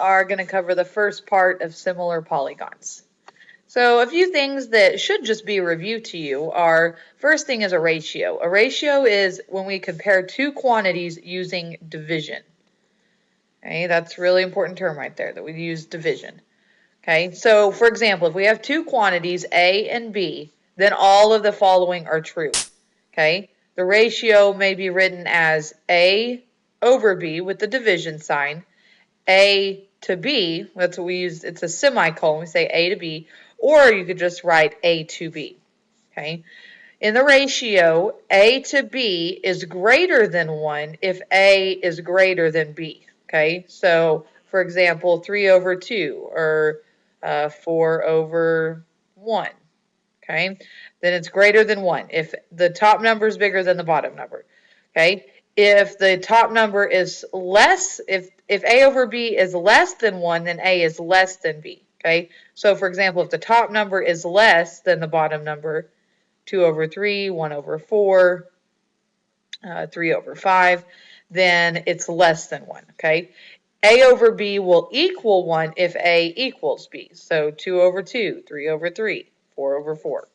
are going to cover the first part of similar polygons. So a few things that should just be a review to you are, first thing is a ratio. A ratio is when we compare two quantities using division. Okay, that's a really important term right there, that we use division. Okay, so for example, if we have two quantities, A and B, then all of the following are true. Okay, the ratio may be written as A over B with the division sign, A to B, that's what we use, it's a semicolon, we say A to B, or you could just write A to B. Okay, in the ratio, A to B is greater than 1 if A is greater than B. Okay, so for example, 3 over 2 or 4 over 1. Okay, then it's greater than 1 if the top number is bigger than the bottom number. Okay, if the top number is less, if A over B is less than 1, then A is less than B. Okay, so for example, if the top number is less than the bottom number, 2 over 3, 1 over 4, 3 over 5, then it's less than 1, okay? A over B will equal 1 if A equals B. So 2 over 2, 3 over 3, 4 over 4.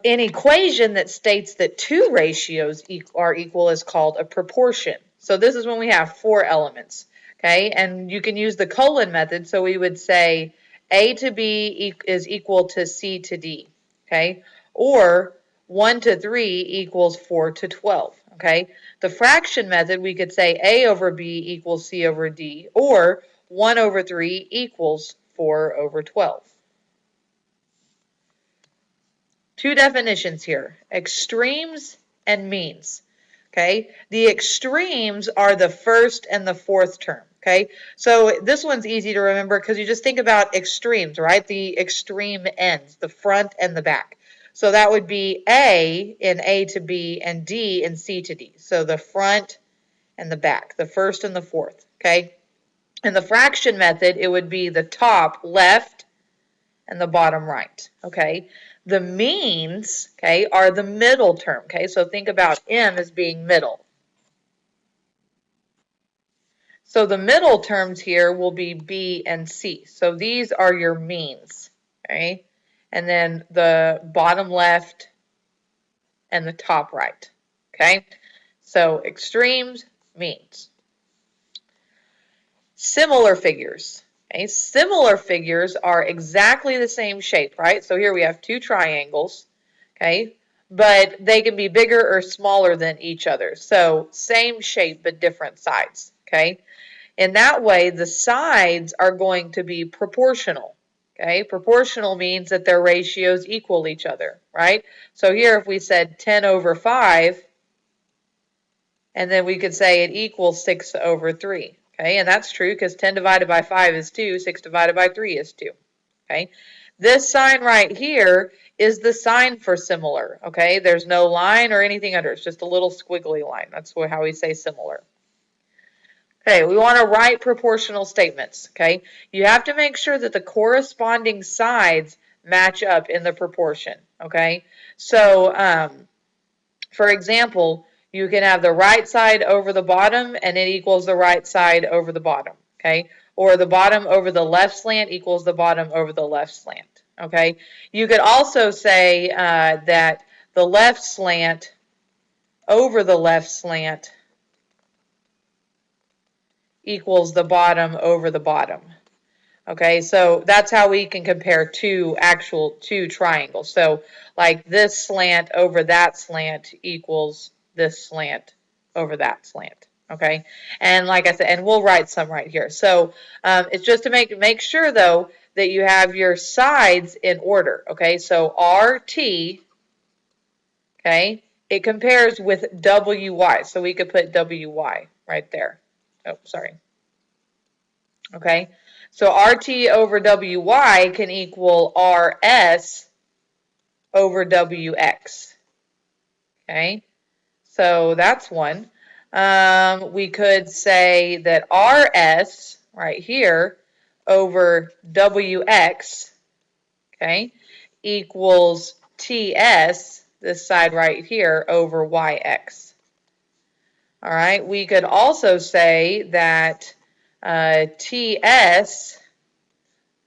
An equation that states that two ratios are equal is called a proportion. So this is when we have 4 elements, okay? And you can use the colon method, so we would say A to B is equal to C to D, okay? Or 1 to 3 equals 4 to 12, okay? The fraction method, we could say A over B equals C over D, or 1 over 3 equals 4 over 12. Two definitions here, extremes and means. Okay, the extremes are the first and the fourth term. Okay, so this one's easy to remember because you just think about extremes, right? The extreme ends, the front and the back. So that would be A in A to B and D in C to D. So the front and the back, the first and the fourth. Okay, in the fraction method, it would be the top left and the bottom right. Okay, the means, okay, are the middle term. Okay, so think about M as being middle. So the middle terms here will be B and C. So these are your means, okay? And then the bottom left and the top right, okay? So extremes, means. Similar figures, okay? Similar figures are exactly the same shape, right? So here we have two triangles, okay? But they can be bigger or smaller than each other. So same shape but different sides, okay? In that way, the sides are going to be proportional. Okay, proportional means that their ratios equal each other, right? So here, if we said 10 over 5, and then we could say it equals 6 over 3. Okay, and that's true because 10 divided by 5 is 2, 6 divided by 3 is 2. Okay, this sign right here is the sign for similar. Okay, there's no line or anything under, it's just a little squiggly line. That's how we say similar. Okay, we want to write proportional statements, okay? You have to make sure that the corresponding sides match up in the proportion, okay? So, for example, you can have the right side over the bottom and it equals the right side over the bottom, okay? Or the bottom over the left slant equals the bottom over the left slant, okay? You could also say that the left slant over the left slant equals the bottom over the bottom. Okay, so that's how we can compare two triangles. So like this slant over that slant equals this slant over that slant. Okay, and like I said, and we'll write some right here. So it's just to make sure though that you have your sides in order. Okay, so RT, okay, it compares with WY. So we could put WY right there. Oh, sorry. Okay, so RT over WY can equal RS over WX. Okay, so that's one. We could say that RS right here over WX, okay, equals TS, this side right here, over YX. All right, we could also say that TS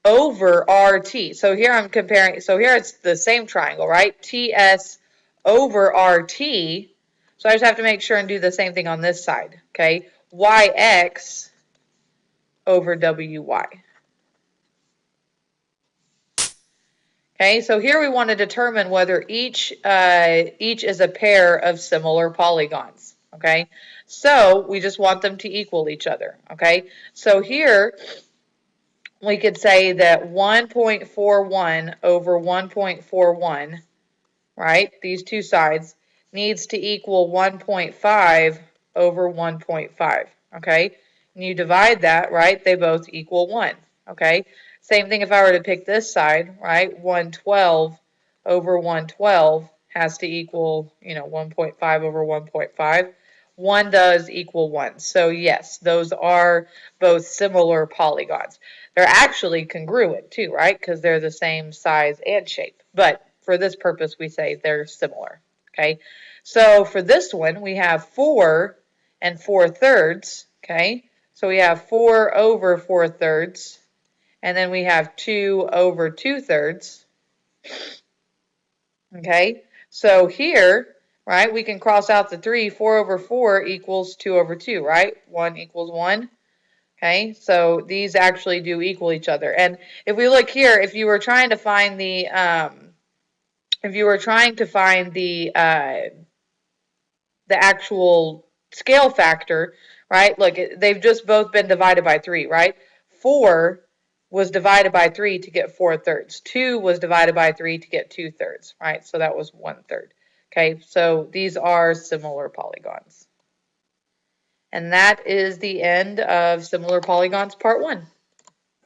over RT. So here I'm comparing, so here it's the same triangle, right? TS over RT. So I just have to make sure and do the same thing on this side, okay? YX over WY. Okay, so here we want to determine whether each is a pair of similar polygons. Okay, so we just want them to equal each other. Okay, so here we could say that 1.41 over 1.41, right, these two sides, needs to equal 1.5 over 1.5, okay? And you divide that, right, they both equal 1, okay? Same thing if I were to pick this side, right, 112 over 112 has to equal, 1.5 over 1.5. 1 does equal 1. So yes, those are both similar polygons. They're actually congruent too, right? Because they're the same size and shape. But for this purpose, we say they're similar. Okay. So for this one, we have 4 and 4/3. Okay. So we have 4 over 4/3. And then we have 2 over 2/3. Okay. So here, right, we can cross out the 3. 4 over 4 equals 2 over 2, right? 1 equals 1. Okay, so these actually do equal each other. And if we look here, if you were trying to find the actual scale factor, right? Look, they've just both been divided by 3, right? 4 was divided by 3 to get 4/3. 2 was divided by 3 to get 2/3, right? So that was 1/3. Okay, so these are similar polygons. And that is the end of Similar Polygons Part 1.